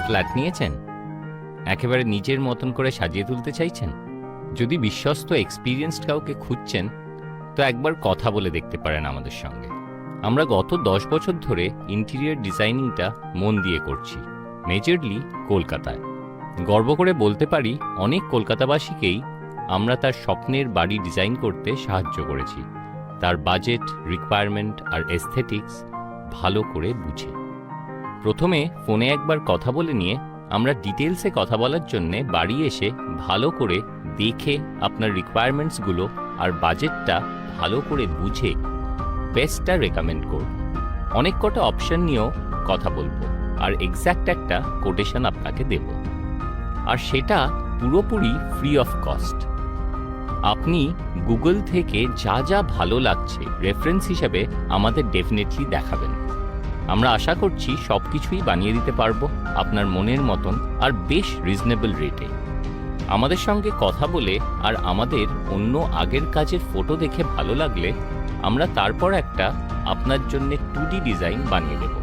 Flat নিয়েছেন? একেবারে নিজের মতন করে সাজিয়ে তুলতে চাইছেন? যদি বিশ্বস্ত এক্সপিরিয়েন্সড কাউকে খুঁজছেন তো একবার কথা বলে দেখতে পারেন আমাদের সঙ্গে। আমরা গত 10 বছর ধরে ইন্টেরিয়র ডিজাইনিংটা মন দিয়ে করছি, মেজরলি কলকাতায়। গর্ব করে বলতে পারি অনেক কলকাতাবাসীকেই আমরা তার স্বপ্নের বাড়ি ডিজাইন করতে সাহায্য করেছি, তার বাজেট, রিকোয়ারমেন্ট আর এস্থেটিক্স ভালো করে বুঝে। প্রথমে ফোনে একবার কথা বলে নিয়ে আমরা ডিটেলসে কথা বলার জন্যে বাড়ি এসে ভালো করে দেখে আপনার রিকোয়ারমেন্টসগুলো আর বাজেটটা ভালো করে বুঝে বেস্টটা রেকমেন্ড করব। অনেক কটা অপশন নিয়েও কথা বলবো আর এক্স্যাক্ট একটা কোটেশন আপনাকে দেব, আর সেটা পুরোপুরি ফ্রি অফ কস্ট। আপনি গুগল থেকে যা যা ভালো লাগছে রেফারেন্স হিসেবে আমাদের ডেফিনেটলি দেখাবেন। আমরা আশা করছি সব কিছুই বানিয়ে দিতে পারবো আপনার মনের মতন আর বেশ রিজনেবল রেটে। আমাদের সঙ্গে কথা বলে আর আমাদের অন্য আগের কাজের ফটো দেখে ভালো লাগলে আমরা তারপর একটা আপনার জন্য 2D ডিজাইন বানিয়ে দেব।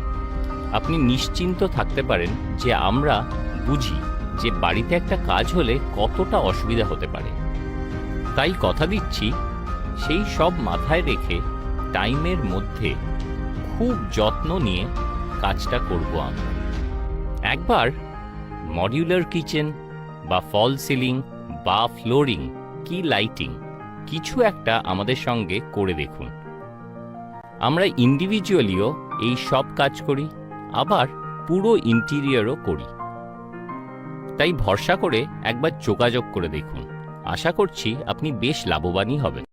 আপনি নিশ্চিন্ত থাকতে পারেন যে আমরা বুঝি যে বাড়িতে একটা কাজ হলে কতটা অসুবিধা হতে পারে। তাই কথা দিচ্ছি, সেই সব মাথায় রেখে টাইমের মধ্যে খুব যত্ন নিয়ে কাজটা করব আমরা। একবার মডিউলার কিচেন বা ফল সিলিং বা ফ্লোরিং কি লাইটিং কিছু একটা আমাদের সঙ্গে করে দেখুন। আমরা ইন্ডিভিজুয়ালিও এই সব কাজ করি, আবার পুরো ইন্টেরিয়রও করি। তাই ভরসা করে একবার যোগাযোগ করে দেখুন। আশা করছি আপনি বেশ লাভবানই হবেন।